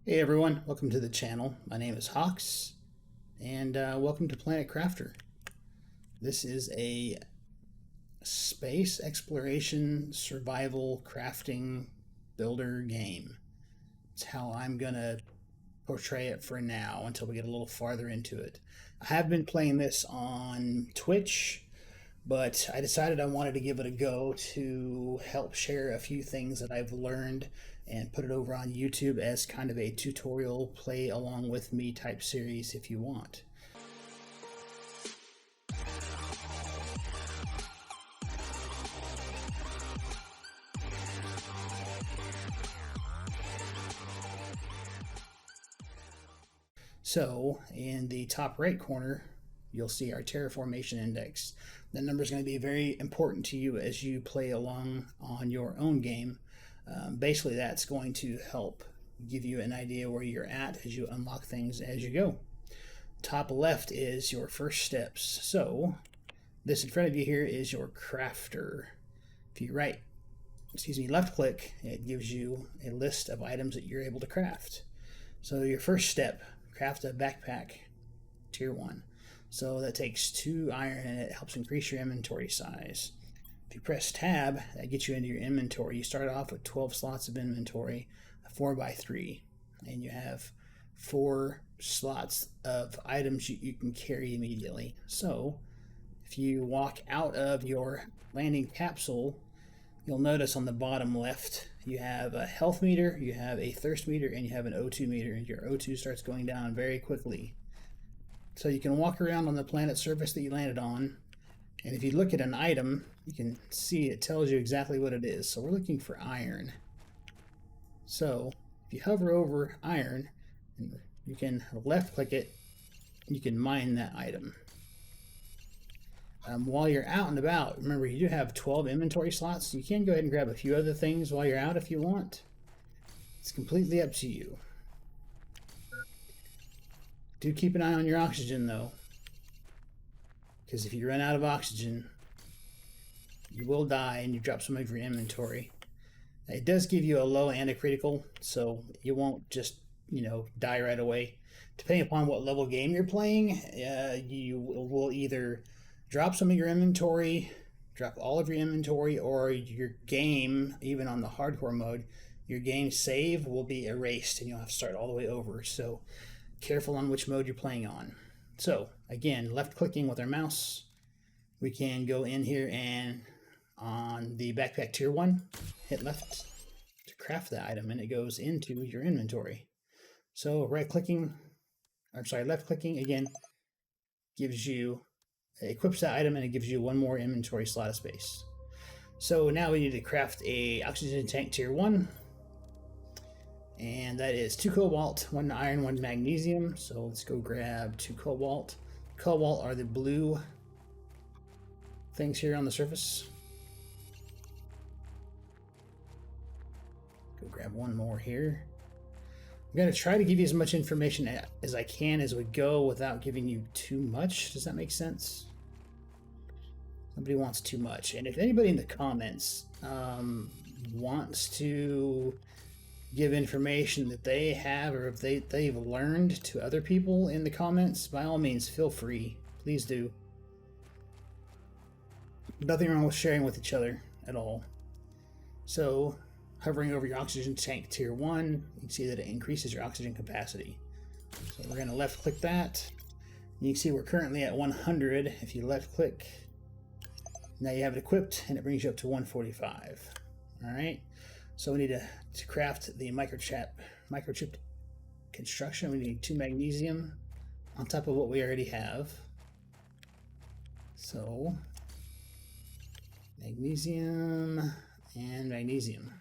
Hey everyone, welcome to the channel. My name is Hawks, and welcome to Planet Crafter. This is a space exploration, survival, crafting, builder game. It's how I'm gonna portray it for now until we get a little farther into it. I have been playing this on Twitch, but I decided I wanted to give it a go to help share a few things that I've learned and put it over on YouTube as kind of a tutorial play along with me type series if you want. So in the top right corner, you'll see our terraformation index. That number is going to be very important to you as you play along on your own game. Basically, that's going to help give you an idea where you're at as you unlock things as you go. Top left is your first steps. So this in front of you here is your crafter. If you left click, it gives you a list of items that you're able to craft. So your first step, craft a backpack, tier 1. So that takes 2 iron and it helps increase your inventory size. If you press tab, that gets you into your inventory. You start off with 12 slots of inventory, a 4x3, and you have 4 slots of items you can carry immediately. So if you walk out of your landing capsule, you'll notice on the bottom left you have a health meter, you have a thirst meter, and you have an O2 meter, and your O2 starts going down very quickly. So you can walk around on the planet surface that you landed on, and if you look at an item, you can see it tells you exactly what it is. So we're looking for iron. So if you hover over iron, you can left click it, and you can mine that item. While you're out and about, remember you do have 12 inventory slots. You can go ahead and grab a few other things while you're out if you want. It's completely up to you. Do keep an eye on your oxygen though, because if you run out of oxygen, you will die and you drop some of your inventory. It does give you a low and a critical, so you won't just, die right away. Depending upon what level game you're playing, you will either drop some of your inventory, drop all of your inventory, or your game, even on the hardcore mode, your game save will be erased and you'll have to start all the way over. So careful on which mode you're playing on. So again, left clicking with our mouse, we can go in here and on the backpack tier 1, hit left to craft that item and it goes into your inventory. So left clicking again equips that item and it gives you 1 more inventory slot of space. So now we need to craft a oxygen tank tier 1. And that is 2 cobalt, 1 iron, 1 magnesium. So let's go grab 2 cobalt. Cobalt are the blue things here on the surface. Go grab 1 more here. I'm going to try to give you as much information as I can as we go without giving you too much. Does that make sense? Nobody wants too much. And if anybody in the comments wants to give information that they have or if they've learned to other people in the comments, by all means feel free. Please do. Nothing wrong with sharing with each other at all. So hovering over your oxygen tank tier 1, you can see that it increases your oxygen capacity. So we're going to left click that. You can see we're currently at 100. If you left click, now you have it equipped and it brings you up to 145. All right. So we need to craft the microchip construction. We need 2 magnesium on top of what we already have. So magnesium and magnesium.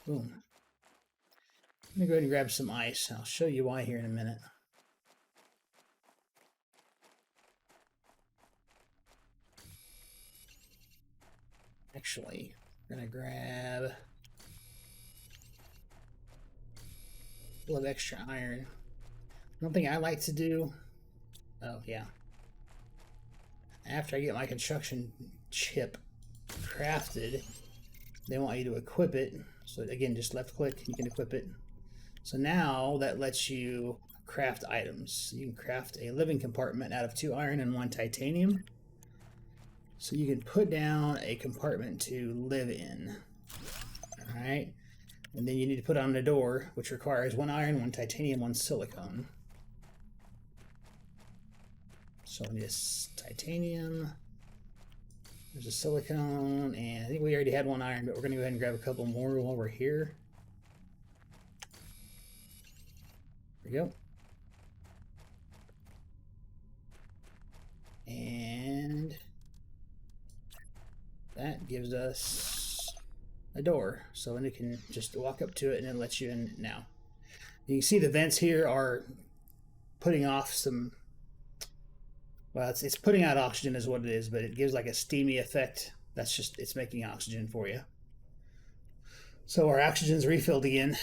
Boom. Let me go ahead and grab some ice. I'll show you why here in a minute. Actually, we're going to grab a little extra iron. One thing I like to do, after I get my construction chip crafted, they want you to equip it. So again, just left click, you can equip it. So now that lets you craft items. You can craft a living compartment out of 2 iron and 1 titanium. So you can put down a compartment to live in. All right. And then you need to put on a door, which requires 1 iron, 1 titanium, 1 silicone. So this titanium, there's a silicone, and I think we already had 1 iron, but we're going to go ahead and grab a couple more while we're here. There we go. And that gives us a door, so then you can just walk up to it and it lets you in now. You can see the vents here are putting off some, well, it's putting out oxygen is what it is, but it gives like a steamy effect. That's just, it's making oxygen for you. So our oxygen's refilled again.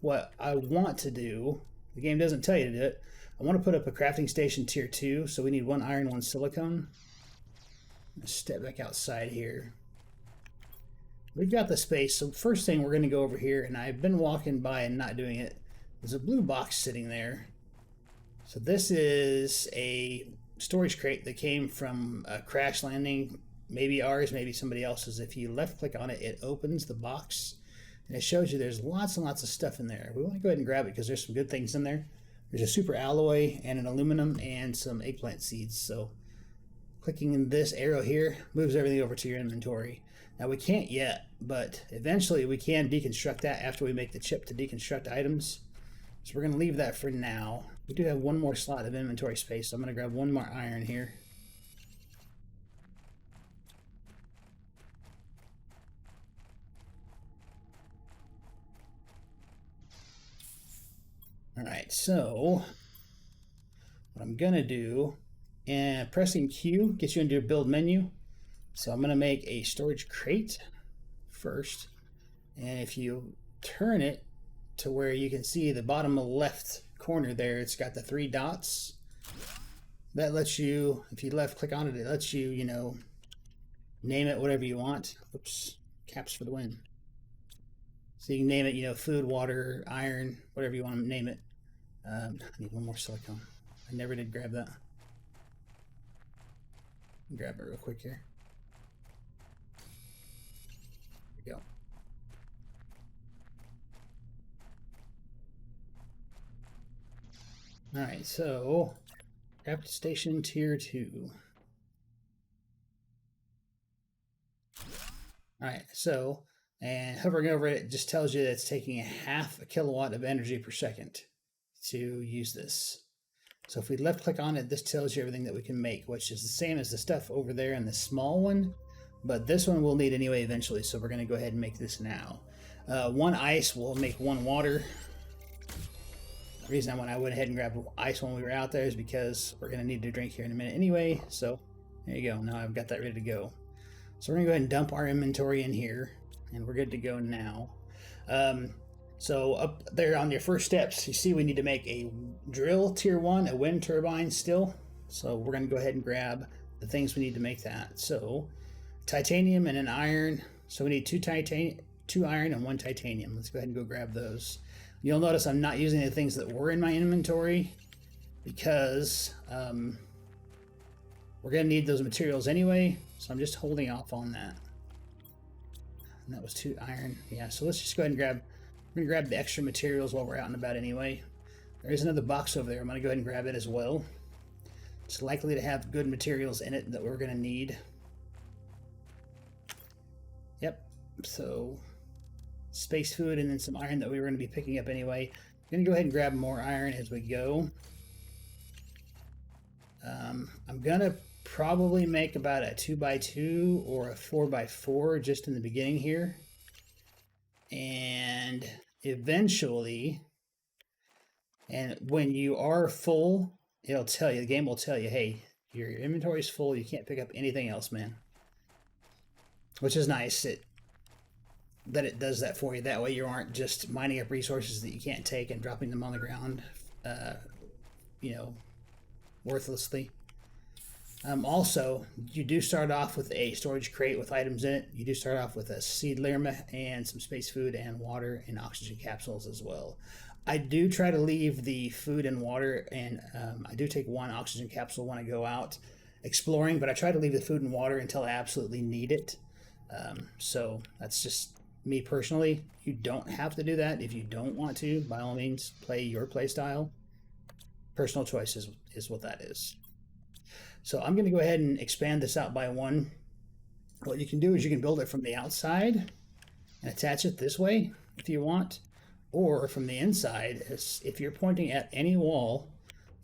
What I want to do, the game doesn't tell you to do it, I want to put up a crafting station tier 2, so we need 1 iron, 1 silicone. Let's step back outside here. We've got the space, so first thing we're going to go over here, and I've been walking by and not doing it. There's a blue box sitting there. So this is a storage crate that came from a crash landing, maybe ours, maybe somebody else's. If you left click on it, it opens the box, and it shows you there's lots and lots of stuff in there. We want to go ahead and grab it because there's some good things in there. There's a super alloy and an aluminum and some eggplant seeds. So clicking this arrow here moves everything over to your inventory. Now we can't yet, but eventually we can deconstruct that after we make the chip to deconstruct items. So we're going to leave that for now. We do have 1 more slot of inventory space, so I'm going to grab 1 more iron here. All right, so what I'm going to do, and pressing Q gets you into your build menu. So I'm going to make a storage crate first. And if you turn it to where you can see the bottom left corner there, it's got the 3 dots. That lets you, if you left click on it, it lets you, you know, name it whatever you want. Oops, caps for the win. So you can name it, you know, food, water, iron, whatever you want to name it. I need 1 more silicone. I never did grab that. Grab it real quick here. There we go. All right, so craft station tier 2. All right, so, and hovering over it just tells you that it's taking a 1/2 kilowatt of energy per second to use this. So if we left click on it, this tells you everything that we can make, which is the same as the stuff over there in the small one, but this one we'll need anyway eventually, so we're going to go ahead and make this now. 1 ice will make 1 water. The reason I went ahead and grabbed ice when we were out there is because we're going to need to drink here in a minute anyway, so there you go. Now I've got that ready to go. So we're going to go ahead and dump our inventory in here, and we're good to go now. So up there on your first steps, you see we need to make a drill tier 1, a wind turbine still. So we're going to go ahead and grab the things we need to make that. So titanium and an iron. So we need 2 iron and 1 titanium. Let's go ahead and go grab those. You'll notice I'm not using the things that were in my inventory because we're going to need those materials anyway. So I'm just holding off on that. And that was 2 iron. Yeah, so let's just go ahead and grab. We're going to grab the extra materials while we're out and about anyway. There is another box over there. I'm going to go ahead and grab it as well. It's likely to have good materials in it that we're going to need. Yep. So space food and then some iron that we were going to be picking up anyway. I'm going to go ahead and grab more iron as we go. I'm going to probably make about a 2x2 or a 4x4 just in the beginning here. And eventually, and when you are full, it'll tell you, the game will tell you, hey, your inventory is full, you can't pick up anything else, man. Which is nice that it does that for you. That way you aren't just mining up resources that you can't take and dropping them on the ground, you know, worthlessly. Also, you do start off with a storage crate with items in it. You do start off with a seed limb and some space food and water and oxygen capsules as well. I do try to leave the food and water, and I do take one oxygen capsule when I go out exploring, but I try to leave the food and water until I absolutely need it. So that's just me personally. You don't have to do that if you don't want to. By all means, play your play style. Personal choice is what that is. So I'm going to go ahead and expand this out by one. What you can do is you can build it from the outside and attach it this way if you want, or from the inside. If you're pointing at any wall,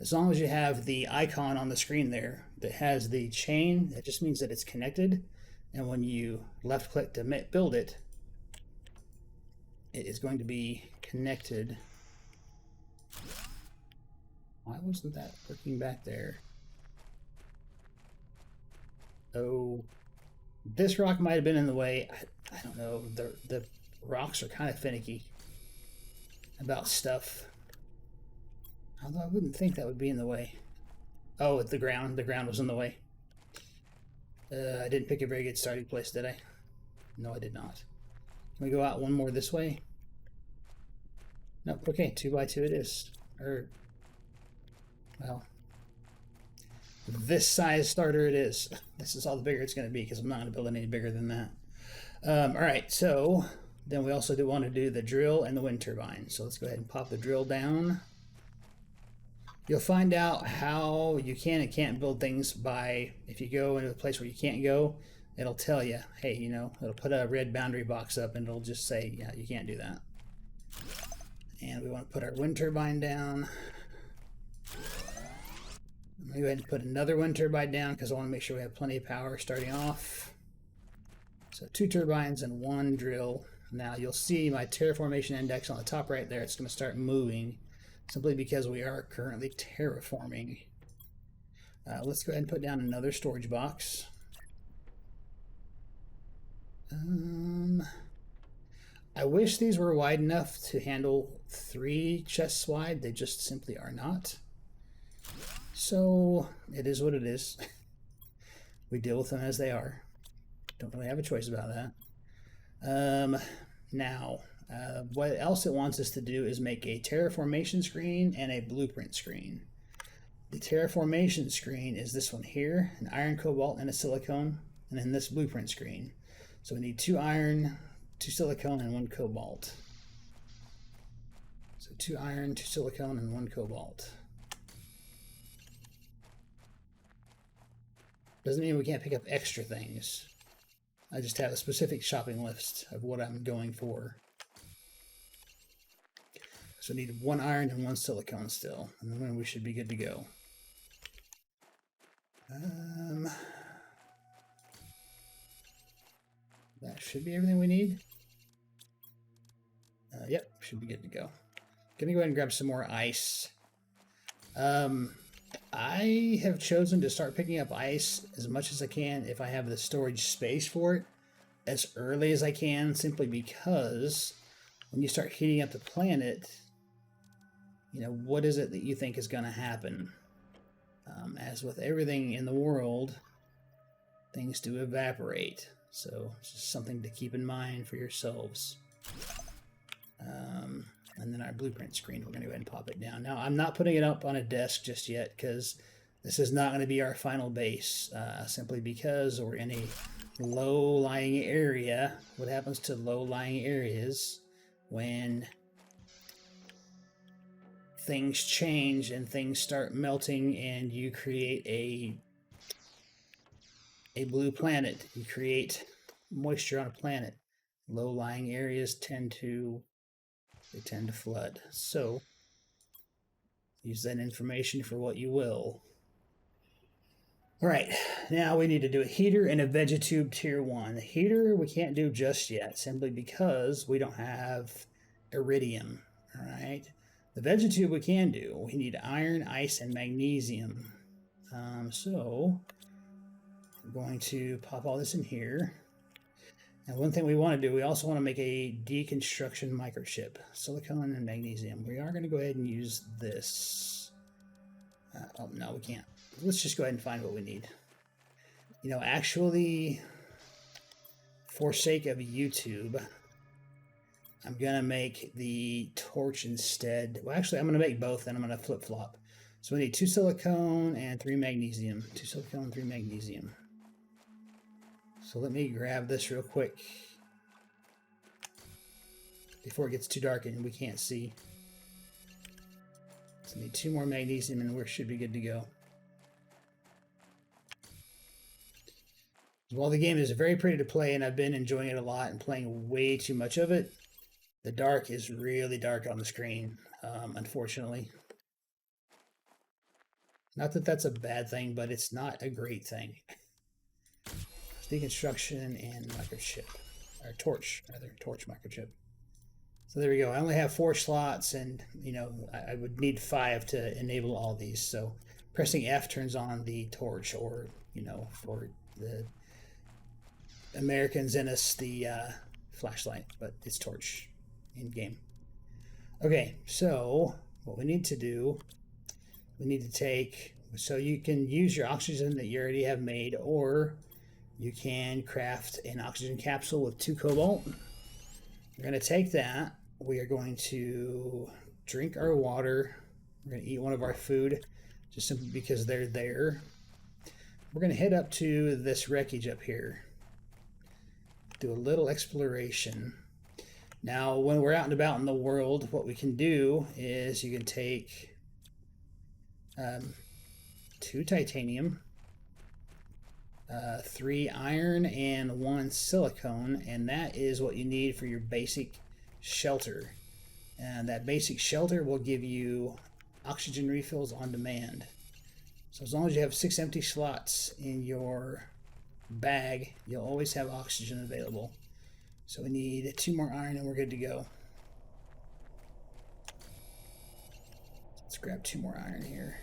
as long as you have the icon on the screen there that has the chain, that just means that it's connected. And when you left click to build it, it is going to be connected. Why wasn't that working back there? Oh, this rock might have been in the way. I don't know. The rocks are kind of finicky about stuff. Although I wouldn't think that would be in the way. Oh, the ground. The ground was in the way. I didn't pick a very good starting place, did I? No, I did not. Can we go out one more this way? Nope. Okay, 2x2 it is. Well, this size starter it is. This is all the bigger it's going to be because I'm not going to build any bigger than that. All right, so then we also do want to do the drill and the wind turbine. So let's go ahead and pop the drill down. You'll find out how you can and can't build things by, if you go into a place where you can't go, it'll tell you, hey, you know, it'll put a red boundary box up and it'll just say, yeah, you can't do that. And we want to put our wind turbine down. I'm going to go ahead and put another wind turbine down because I want to make sure we have plenty of power starting off. So 2 turbines and 1 drill. Now you'll see my terraformation index on the top right there. It's going to start moving simply because we are currently terraforming. Let's go ahead and put down another storage box. I wish these were wide enough to handle 3 chests wide. They just simply are not. So it is what it is. We deal with them as they are. Don't really have a choice about that. Now, what else it wants us to do is make a terraformation screen and a blueprint screen. The terraformation screen is this one here, an iron, cobalt, and a silicone, and then this blueprint screen. So we need 2 iron, 2 silicone, and 1 cobalt. So 2 iron, 2 silicone, and 1 cobalt. Doesn't mean we can't pick up extra things. I just have a specific shopping list of what I'm going for. So we need 1 iron and 1 silicone still, and then we should be good to go. That should be everything we need. Yep, should be good to go. Gonna go ahead and grab some more ice. I have chosen to start picking up ice as much as I can if I have the storage space for it as early as I can, simply because when you start heating up the planet, you know, what is it that you think is going to happen? As with everything in the world, things do evaporate. So it's just something to keep in mind for yourselves. And then our blueprint screen, we're going to go ahead and pop it down. Now, I'm not putting it up on a desk just yet because this is not going to be our final base, simply because we're in a low-lying area. What happens to low-lying areas when things change and things start melting and you create a blue planet? You create moisture on a planet. Low-lying areas tend to flood. So use that information for what you will. All right, now we need to do a heater and a vegetube tier 1. The heater we can't do just yet, simply because we don't have iridium. All right, the vegetube we can do. We need iron, ice, and magnesium. So I'm going to pop all this in here. And one thing we want to do, we also want to make a deconstruction microchip, silicon and magnesium. We are going to go ahead and use this. Oh, no, we can't. Let's just go ahead and find what we need. You know, actually, for sake of YouTube, I'm gonna make the torch instead. Well, actually, I'm gonna make both, and I'm gonna flip flop. So we need 2 silicone and 3 magnesium. 2 silicone and 3 magnesium. So let me grab this real quick before it gets too dark and we can't see. So we need 2 more magnesium and we should be good to go. While the game is very pretty to play and I've been enjoying it a lot and playing way too much of it, the dark is really dark on the screen, unfortunately. Not that that's a bad thing, but it's not a great thing. Deconstruction and microchip, or torch, rather, torch microchip. So there we go. I only have 4 slots, and you know I would need 5 to enable all these. So pressing F turns on the torch, or you know, for the Americans in us, the flashlight, but it's torch in game. Okay, so what we need to do, we need to take, so you can use your oxygen that you already have made, or you can craft an oxygen capsule with 2 cobalt. We're going to take that. We are going to drink our water. We're going to eat one of our food, just simply because they're there. We're going to head up to this wreckage up here. Do a little exploration. Now, when we're out and about in the world, what we can do is you can take 2 titanium, 3 iron, and 1 silicone, and that is what you need for your basic shelter. And that basic shelter will give you oxygen refills on demand. So as long as you have 6 empty slots in your bag, you'll always have oxygen available. So we need 2 more iron and we're good to go. Let's grab 2 more iron here.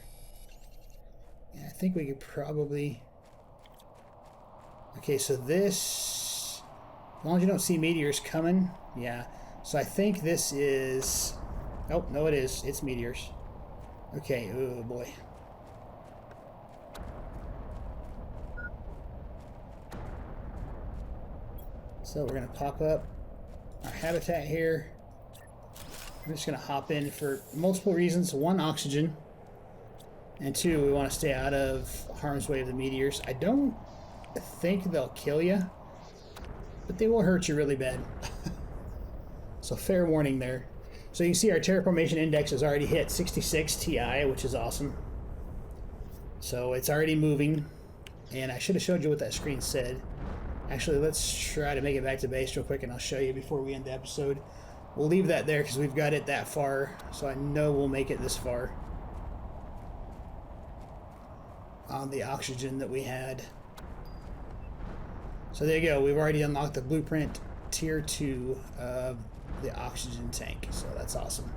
Yeah, I think we could probably... Okay, so this... As long as you don't see meteors coming, yeah. So I think this is... Oh, no it is. It's meteors. Okay, oh boy. So we're going to pop up our habitat here. I'm just going to hop in for multiple reasons. 1, oxygen. And 2, we want to stay out of harm's way of the meteors. I don't think they'll kill you, but they will hurt you really bad. So fair warning there. So you can see our terraformation index has already hit 66 Ti, which is awesome. So it's already moving. And I should have showed you what that screen said. Actually, let's try to make it back to base real quick, and I'll show you before we end the episode. We'll leave that there because we've got it that far, so I know we'll make it this far on the oxygen that we had. So there you go. We've already unlocked the blueprint tier 2 of the oxygen tank, so that's awesome.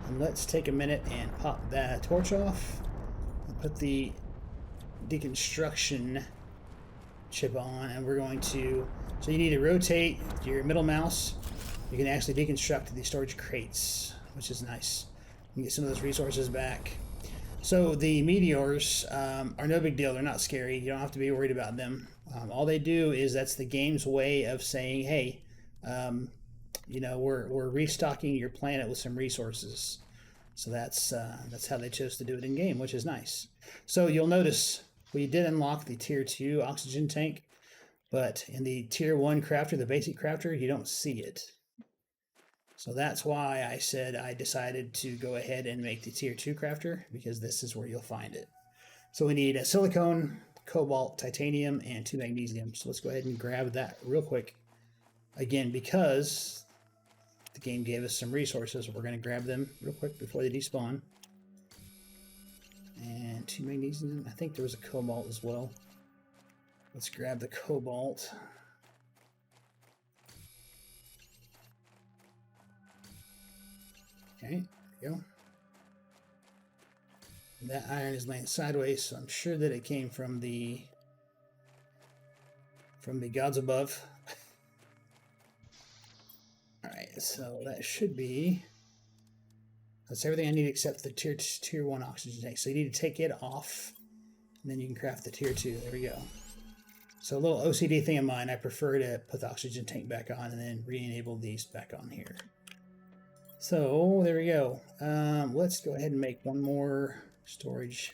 And let's take a minute and pop that torch off and put the deconstruction chip on, and we're going to, so you need to rotate your middle mouse. You can actually deconstruct the storage crates, which is nice. You can get some of those resources back. So the meteors are no big deal. They're not scary. You don't have to be worried about them. All they do is, that's the game's way of saying, hey, you know, we're restocking your planet with some resources. So that's how they chose to do it in game, which is nice. So you'll notice we did unlock the tier 2 oxygen tank, but in the tier 1 crafter, the basic crafter, you don't see it. So that's why I said I decided to go ahead and make the tier 2 crafter, because this is where you'll find it. So we need a silicone, cobalt, titanium, and 2 magnesium. So let's go ahead and grab that real quick. Again, because the game gave us some resources, we're going to grab them real quick before they despawn. And 2 magnesium. I think there was a cobalt as well. Let's grab the cobalt. Okay, there we go. That iron is laying sideways, so I'm sure that it came from the gods above. Alright, so that should be That's everything I need except the tier 1 oxygen tank. So you need to take it off, and then you can craft the tier 2. There we go. So a little OCD thing of mine, I prefer to put the oxygen tank back on and then re-enable these back on here. So there we go. Let's go ahead and make one more storage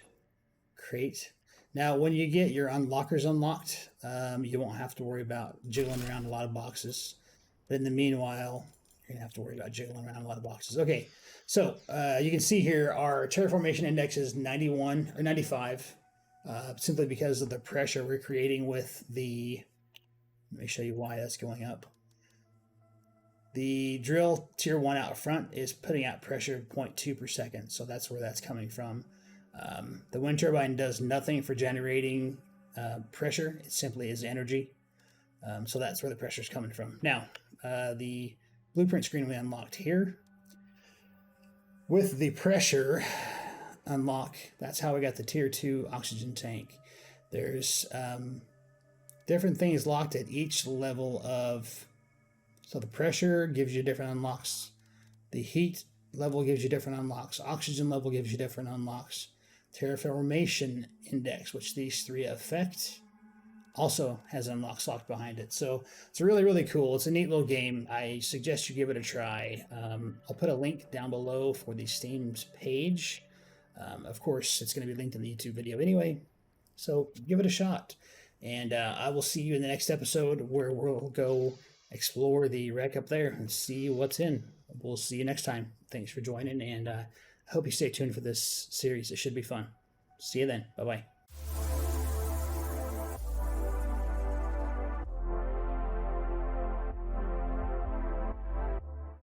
crate. Now, when you get your unlockers unlocked, you won't have to worry about jiggling around a lot of boxes. But in the meanwhile, you're going to have to worry about jiggling around a lot of boxes. Okay, so you can see here our terraformation index is 91 or 95, simply because of the pressure we're creating with the... Let me show you why that's going up. The drill tier 1 out front is putting out pressure 0.2 per second, so that's where that's coming from. The wind turbine does nothing for generating pressure, it simply is energy. So that's where the pressure is coming from. Now, the blueprint screen we unlocked here. With the pressure unlock, that's how we got the tier 2 oxygen tank. There's different things locked at each level of... So the pressure gives you different unlocks. The heat level gives you different unlocks. Oxygen level gives you different unlocks. Terraformation index, which these three affect, also has unlocks locked behind it. So it's really, really cool. It's a neat little game. I suggest you give it a try. I'll put a link down below for the Steam's page. Of course, it's going to be linked in the YouTube video anyway. So give it a shot. And I will see you in the next episode where we'll go explore the wreck up there and see what's in. We'll see you next time. Thanks for joining, and I hope you stay tuned for this series. It should be fun. See you then. Bye-bye.